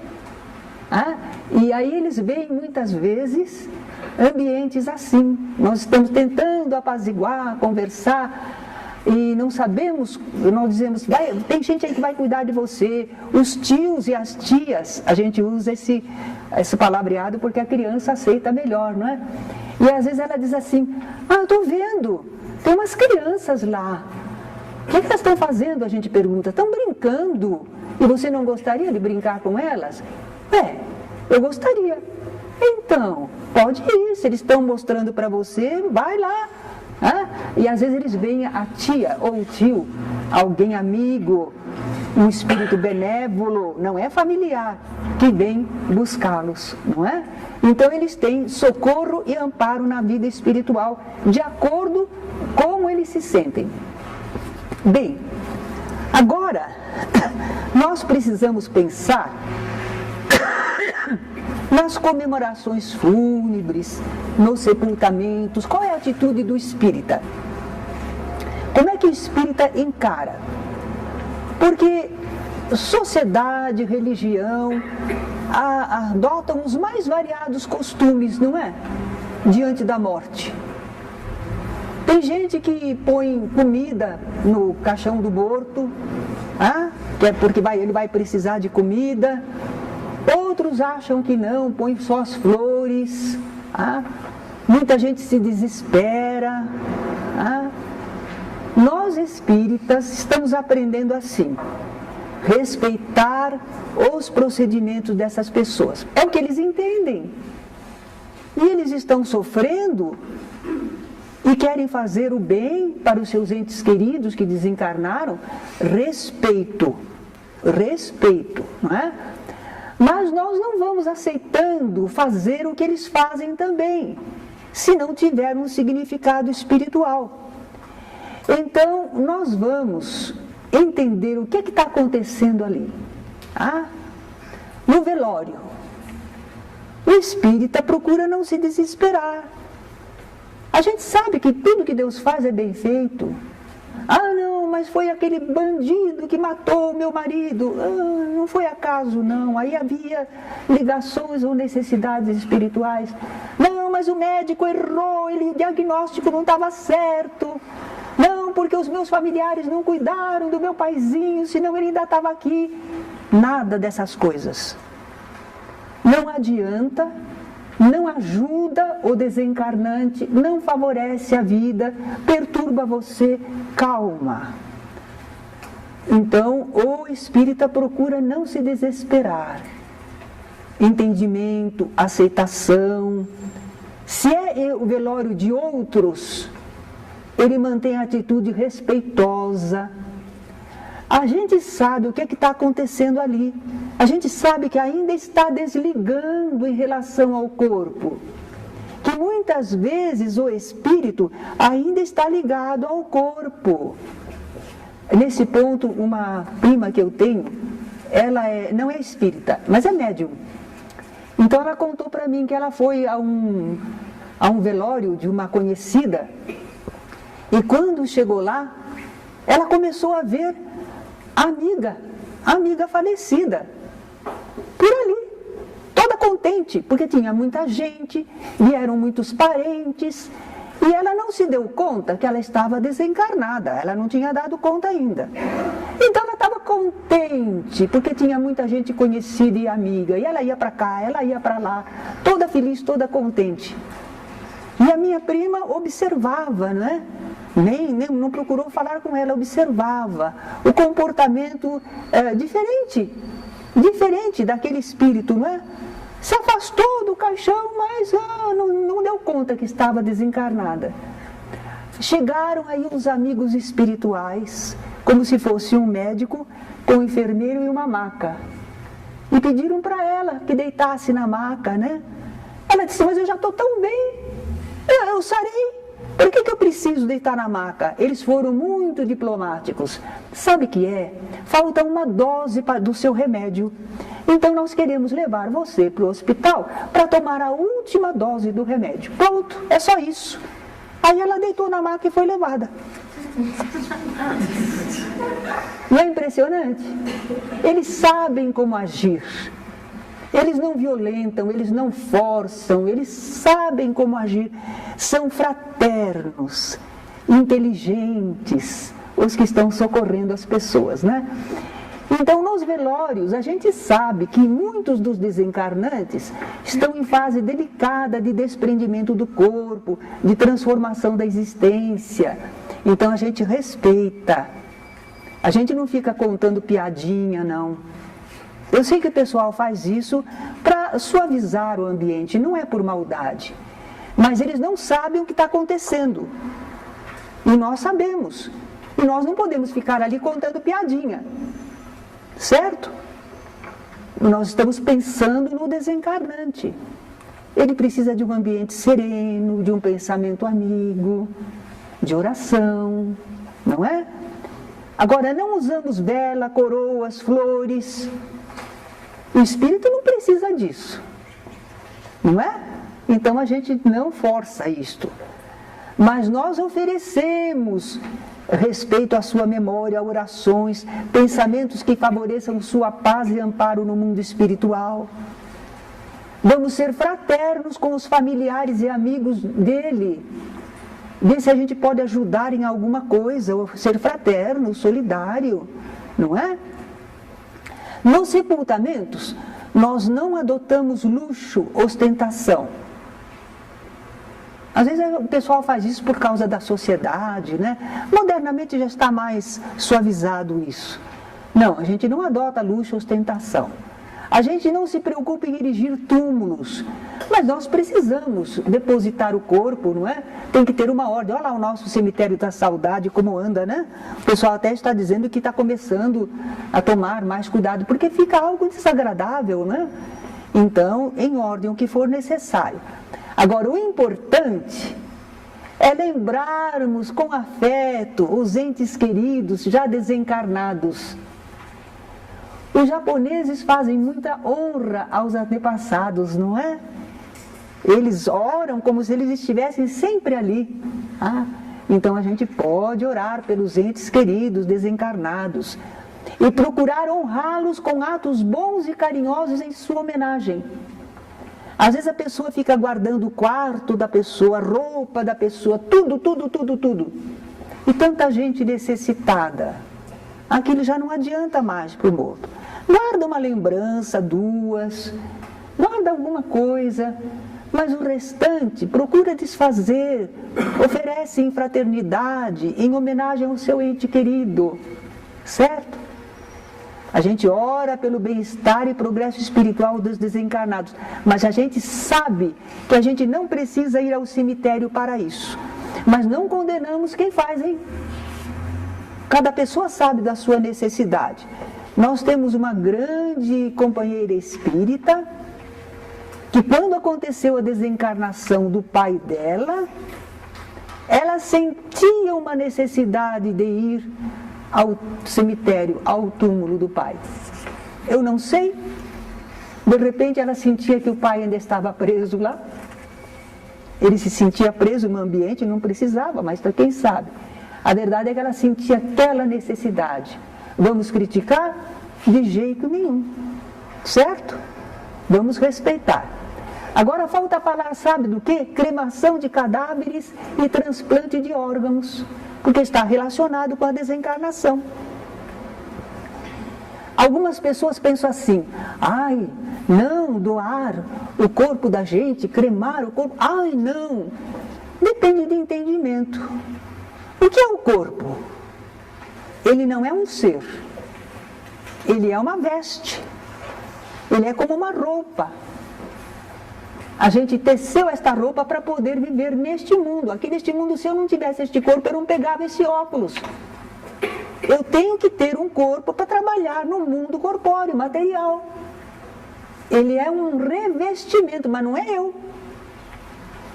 E aí eles veem muitas vezes ambientes assim. Nós estamos tentando apaziguar, conversar, e não sabemos, nós dizemos: tem gente aí que vai cuidar de você. Os tios e as tias, a gente usa esse palavreado porque a criança aceita melhor, não é? E às vezes ela diz assim: eu estou vendo, tem umas crianças lá. O que elas estão fazendo? A gente pergunta. Estão brincando. E você não gostaria de brincar com elas? Eu gostaria. Então, pode ir. Se eles estão mostrando para você, vai lá. E às vezes eles veem a tia ou o tio, alguém amigo, um espírito benévolo, não é familiar, que vem buscá-los, não é? Então eles têm socorro e amparo na vida espiritual, de acordo com como eles se sentem. Bem, agora nós precisamos pensar nas comemorações fúnebres, nos sepultamentos. Qual é a atitude do espírita? Como é que o espírita encara? Porque sociedade, religião adotam os mais variados costumes, não é? Diante da morte. Tem gente que põe comida no caixão do morto, que é porque ele vai precisar de comida. Outros acham que não, põe só as flores. Muita gente se desespera. Nós espíritas estamos aprendendo assim, respeitar os procedimentos dessas pessoas. É o que eles entendem. E eles estão sofrendo e querem fazer o bem para os seus entes queridos que desencarnaram. Respeito, não é? Mas nós não vamos aceitando fazer o que eles fazem também, se não tiver um significado espiritual. Então, nós vamos entender o que está acontecendo ali. No velório, o espírita procura não se desesperar. A gente sabe que tudo que Deus faz é bem feito. Não, mas foi aquele bandido que matou o meu marido. Não foi acaso, não. Aí havia ligações ou necessidades espirituais. Não, mas o médico errou, o diagnóstico não estava certo. Não, porque os meus familiares não cuidaram do meu paizinho, senão ele ainda estava aqui. Nada dessas coisas. Não adianta, não ajuda o desencarnante, não favorece a vida, perturba você. Calma. Então, o espírita procura não se desesperar. Entendimento, aceitação. Se é o velório de outros, ele mantém a atitude respeitosa. A gente sabe o que está acontecendo ali. A gente sabe que ainda está desligando em relação ao corpo. Que muitas vezes o espírito ainda está ligado ao corpo. nesse ponto, uma prima que eu tenho, ela não é espírita, mas é médium. Então ela contou para mim que ela foi a um velório de uma conhecida, e quando chegou lá, ela começou a ver a amiga falecida, por ali, toda contente, porque tinha muita gente, vieram muitos parentes, e ela não se deu conta que ela estava desencarnada, ela não tinha dado conta ainda. Então ela estava contente, porque tinha muita gente conhecida e amiga, e ela ia para cá, ela ia para lá, toda feliz, toda contente. E a minha prima observava, não é? Nem não procurou falar com ela, observava o comportamento diferente daquele espírito, não é? Se afastou do caixão, mas não deu conta que estava desencarnada. Chegaram aí os amigos espirituais, como se fosse um médico com um enfermeiro e uma maca, e pediram para ela que deitasse na maca, né? Ela disse, mas eu já estou tão bem, eu sarei. Por que eu preciso deitar na maca? Eles foram muito diplomáticos. Sabe o que é? Falta uma dose do seu remédio. Então nós queremos levar você para o hospital para tomar a última dose do remédio. Pronto, é só isso. Aí ela deitou na maca e foi levada. Não é impressionante? Eles sabem como agir. Eles não violentam, eles não forçam, eles sabem como agir. São fraternos, inteligentes, os que estão socorrendo as pessoas, né? Então, nos velórios, a gente sabe que muitos dos desencarnantes estão em fase delicada de desprendimento do corpo, de transformação da existência. Então, a gente respeita. A gente não fica contando piadinha, não. Eu sei que o pessoal faz isso para suavizar o ambiente, não é por maldade. Mas eles não sabem o que está acontecendo. E nós sabemos. E nós não podemos ficar ali contando piadinha. Certo? Nós estamos pensando no desencarnante. Ele precisa de um ambiente sereno, de um pensamento amigo, de oração, não é? Agora, não usamos vela, coroas, flores. O espírito não precisa disso, não é? Então a gente não força isto. Mas nós oferecemos respeito à sua memória, orações, pensamentos que favoreçam sua paz e amparo no mundo espiritual. Vamos ser fraternos com os familiares e amigos dele. Ver se a gente pode ajudar em alguma coisa, ou ser fraterno, solidário, não é? Nos sepultamentos, nós não adotamos luxo, ostentação. Às vezes o pessoal faz isso por causa da sociedade, né? Modernamente já está mais suavizado isso. Não, a gente não adota luxo, ostentação. A gente não se preocupa em erigir túmulos, mas nós precisamos depositar o corpo, não é? Tem que ter uma ordem. Olha lá o nosso cemitério da saudade, como anda, né? O pessoal até está dizendo que está começando a tomar mais cuidado, porque fica algo desagradável, né? Então, em ordem, o que for necessário. Agora, o importante é lembrarmos com afeto os entes queridos já desencarnados. Os japoneses fazem muita honra aos antepassados, não é? Eles oram como se eles estivessem sempre ali. Então a gente pode orar pelos entes queridos desencarnados e procurar honrá-los com atos bons e carinhosos em sua homenagem. Às vezes a pessoa fica guardando o quarto da pessoa, a roupa da pessoa, tudo. E tanta gente necessitada. Aquilo já não adianta mais para o morto. Guarda uma lembrança, duas, guarda alguma coisa, mas o restante procura desfazer, oferece em fraternidade, em homenagem ao seu ente querido, certo? A gente ora pelo bem-estar e progresso espiritual dos desencarnados, mas a gente sabe que a gente não precisa ir ao cemitério para isso. Mas não condenamos quem faz, hein? Cada pessoa sabe da sua necessidade. Nós temos uma grande companheira espírita, que quando aconteceu a desencarnação do pai dela, ela sentia uma necessidade de ir ao cemitério, ao túmulo do pai? Eu não sei. De repente ela sentia que o pai ainda estava preso lá. Ele se sentia preso no ambiente, não precisava, mas quem sabe. A verdade é que ela sentia aquela necessidade. Vamos criticar? De jeito nenhum. Certo? Vamos respeitar. Agora falta falar, sabe do quê? Cremação de cadáveres e transplante de órgãos, porque está relacionado com a desencarnação. Algumas pessoas pensam assim: ai, não, doar o corpo da gente, cremar o corpo, ai, não. Depende de entendimento. O que é o corpo? Ele não é um ser. Ele é uma veste. Ele é como uma roupa. A gente teceu esta roupa para poder viver neste mundo. Aqui neste mundo, se eu não tivesse este corpo, eu não pegava esse óculos. Eu tenho que ter um corpo para trabalhar no mundo corpóreo, material. Ele é um revestimento, mas não é eu.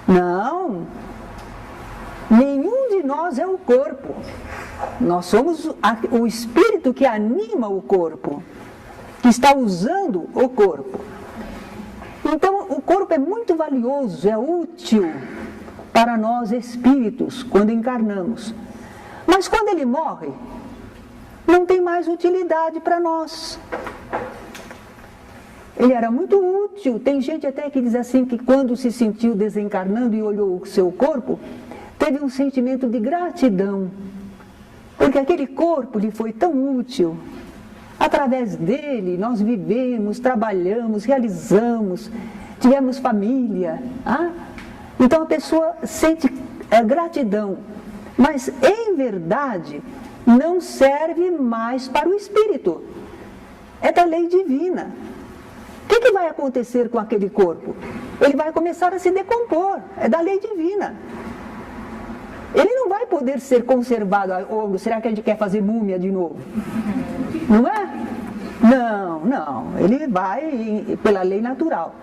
Não. Nenhum de nós é o corpo. Nós somos o espírito que anima o corpo, que está usando o corpo. Então, o corpo é muito valioso, é útil para nós espíritos quando encarnamos. Mas quando ele morre, não tem mais utilidade para nós. Ele era muito útil. Tem gente até que diz assim que quando se sentiu desencarnando e olhou o seu corpo, teve um sentimento de gratidão, porque aquele corpo lhe foi tão útil. Através dele nós vivemos, trabalhamos, realizamos, tivemos família. Então a pessoa sente gratidão, mas em verdade não serve mais para o espírito. É da lei divina. O que vai acontecer com aquele corpo? Ele vai começar a se decompor, é da lei divina. Ele não vai poder ser conservado. Ou será que a gente quer fazer múmia de novo? Não é? Não. Ele vai pela lei natural.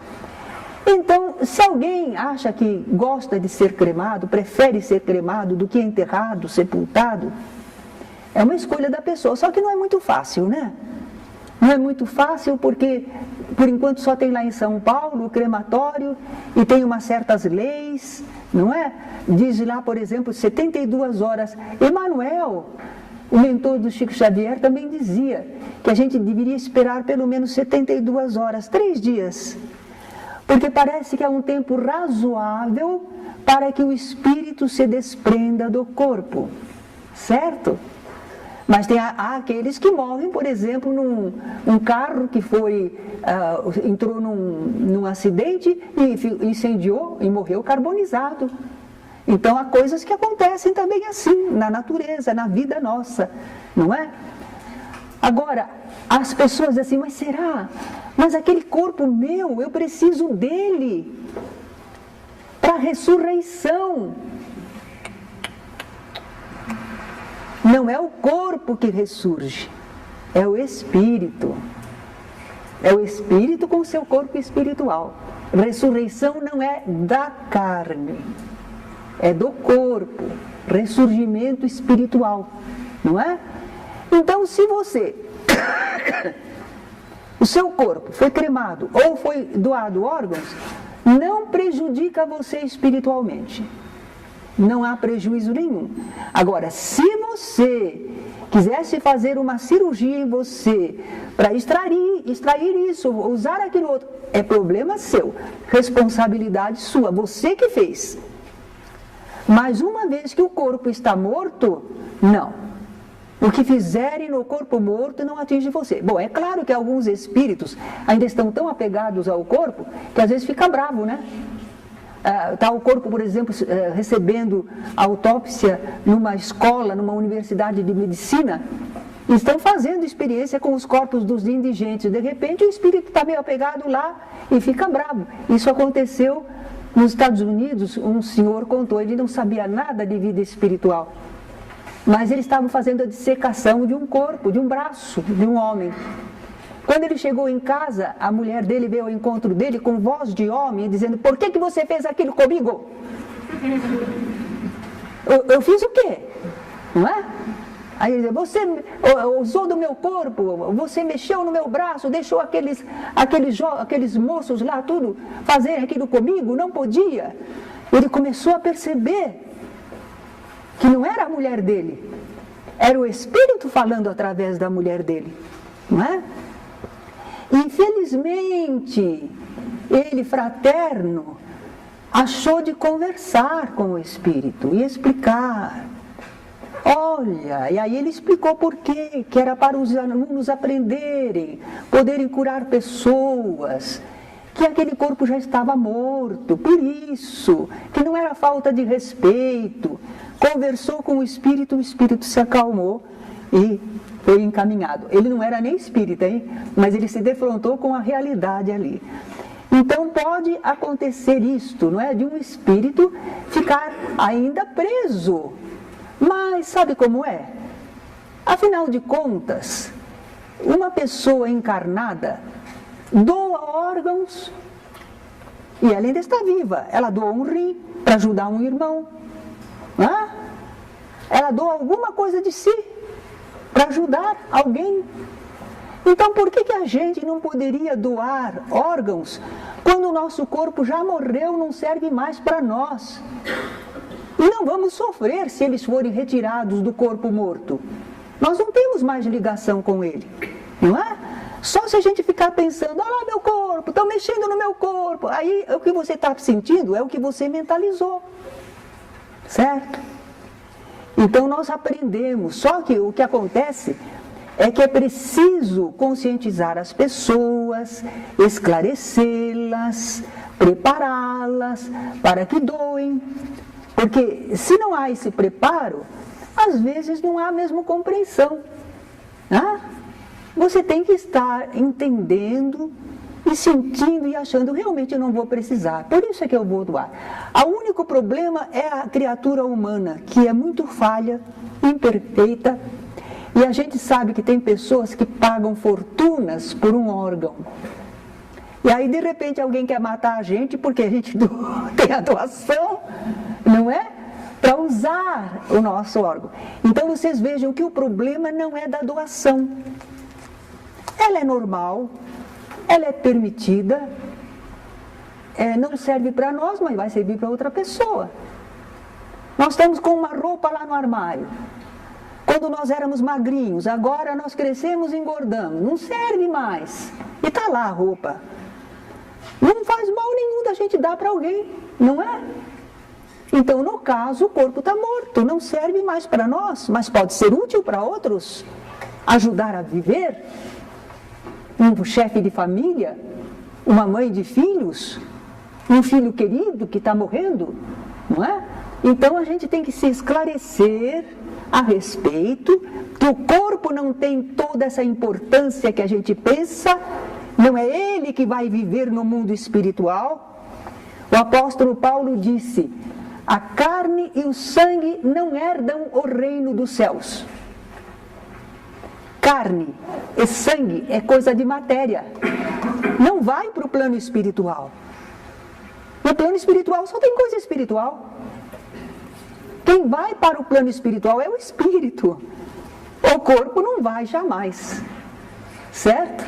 Então, se alguém acha que gosta de ser cremado, prefere ser cremado do que enterrado, sepultado, é uma escolha da pessoa. Só que não é muito fácil, né? Não é muito fácil porque, por enquanto, só tem lá em São Paulo o crematório e tem umas certas leis, não é? Diz lá, por exemplo, 72 horas. Emanuel, o mentor do Chico Xavier, também dizia que a gente deveria esperar pelo menos 72 horas, 3 dias. Porque parece que é um tempo razoável para que o espírito se desprenda do corpo, certo? Mas há aqueles que morrem, por exemplo, num carro que entrou num acidente e incendiou e morreu carbonizado. Então há coisas que acontecem também assim, na natureza, na vida nossa, não é? Agora, as pessoas dizem assim, mas será? Mas aquele corpo meu, eu preciso dele para a ressurreição. Não é o corpo que ressurge, é o espírito. É o espírito com o seu corpo espiritual. Ressurreição não é da carne, é do corpo. Ressurgimento espiritual, não é? Então, se o seu corpo foi cremado ou foi doado órgãos, não prejudica você espiritualmente. Não há prejuízo nenhum. Agora, se você quisesse fazer uma cirurgia em você para extrair isso, usar aquilo outro, é problema seu, responsabilidade sua, você que fez. Mas uma vez que o corpo está morto, não. O que fizerem no corpo morto não atinge você. Bom, é claro que alguns espíritos ainda estão tão apegados ao corpo que às vezes fica bravo, né? Está o corpo, por exemplo, recebendo autópsia numa escola, numa universidade de medicina, e estão fazendo experiência com os corpos dos indigentes. De repente o espírito está meio apegado lá e fica bravo. Isso aconteceu nos Estados Unidos, um senhor contou, ele não sabia nada de vida espiritual, mas eles estavam fazendo a dissecação de um corpo, de um braço, de um homem. Quando ele chegou em casa, a mulher dele veio ao encontro dele com voz de homem, dizendo, por que você fez aquilo comigo? Eu fiz o quê? Não é? Aí ele diz, você usou do meu corpo, você mexeu no meu braço, deixou aqueles moços lá tudo fazerem aquilo comigo, não podia. Ele começou a perceber que não era a mulher dele, era o Espírito falando através da mulher dele, não é? Infelizmente, ele, fraterno, achou de conversar com o Espírito e explicar. Olha, e aí ele explicou por quê, que era para os alunos aprenderem, poderem curar pessoas, que aquele corpo já estava morto, por isso, que não era falta de respeito. Conversou com o Espírito se acalmou e foi encaminhado. Ele não era nem espírita, hein? Mas ele se defrontou com a realidade ali. Então pode acontecer isto, não é? De um espírito ficar ainda preso. Mas sabe como é? Afinal de contas, uma pessoa encarnada doa órgãos e ela ainda está viva. Ela doa um rim para ajudar um irmão. Não é? Ela doa alguma coisa de si para ajudar alguém. Então por que a gente não poderia doar órgãos quando o nosso corpo já morreu, não serve mais para nós? E não vamos sofrer se eles forem retirados do corpo morto. Nós não temos mais ligação com ele, não é? Só se a gente ficar pensando, olha lá meu corpo, estão mexendo no meu corpo. Aí o que você está sentindo é o que você mentalizou, certo? Então nós aprendemos, só que o que acontece é que é preciso conscientizar as pessoas, esclarecê-las, prepará-las para que doem. Porque se não há esse preparo, às vezes não há mesmo compreensão. Né? Você tem que estar entendendo e sentindo e achando, realmente eu não vou precisar, por isso é que eu vou doar. O único problema é a criatura humana, que é muito falha, imperfeita, e a gente sabe que tem pessoas que pagam fortunas por um órgão. E aí, de repente, alguém quer matar a gente porque a gente tem a doação, não é? Para usar o nosso órgão. Então, vocês vejam que o problema não é da doação. Ela é normal, ela é permitida, não serve para nós, mas vai servir para outra pessoa. Nós estamos com uma roupa lá no armário. Quando nós éramos magrinhos, agora nós crescemos e engordamos. Não serve mais. E está lá a roupa. Não faz mal nenhum da gente dar para alguém, não é? Então, no caso, o corpo está morto, não serve mais para nós, mas pode ser útil para outros, ajudar a viver. Um chefe de família, uma mãe de filhos, um filho querido que está morrendo, não é? Então, a gente tem que se esclarecer a respeito, que o corpo não tem toda essa importância que a gente pensa, não é ele que vai viver no mundo espiritual. O apóstolo Paulo disse, a carne e o sangue não herdam o reino dos céus. Carne e sangue é coisa de matéria, não vai para o plano espiritual. No plano espiritual só tem coisa espiritual. Quem vai para o plano espiritual é o espírito. O corpo não vai jamais, certo?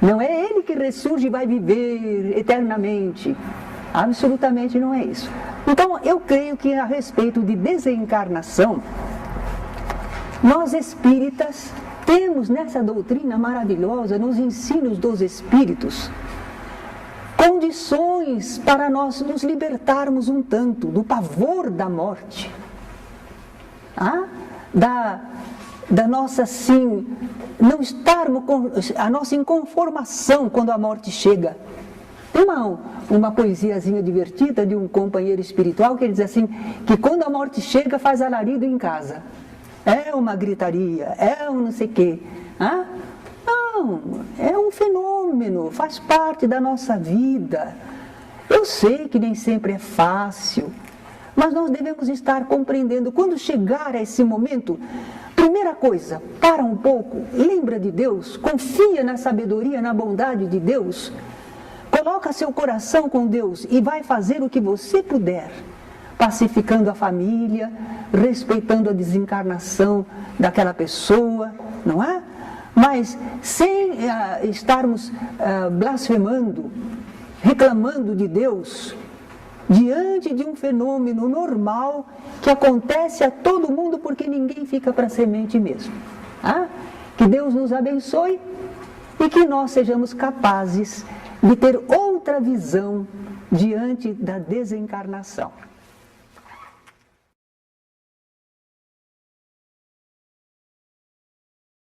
Não é ele que ressurge e vai viver eternamente. Absolutamente não é isso. Então, eu creio que a respeito de desencarnação, nós espíritas temos nessa doutrina maravilhosa, nos ensinos dos espíritos, condições para nós nos libertarmos um tanto do pavor da morte, da nossa, assim, não estarmos com a nossa inconformação quando a morte chega. Tem uma poesiazinha divertida de um companheiro espiritual que ele diz assim, que quando a morte chega faz alarido em casa. É uma gritaria, é um não sei o quê. Não, é um fenômeno, faz parte da nossa vida. Eu sei que nem sempre é fácil, mas nós devemos estar compreendendo, quando chegar a esse momento, primeira coisa, para um pouco, lembra de Deus, confia na sabedoria, na bondade de Deus, coloca seu coração com Deus e vai fazer o que você puder pacificando a família, respeitando a desencarnação daquela pessoa, não é? Mas sem estarmos blasfemando, reclamando de Deus, diante de um fenômeno normal que acontece a todo mundo, porque ninguém fica para semente mesmo. Que Deus nos abençoe e que nós sejamos capazes de ter outra visão diante da desencarnação.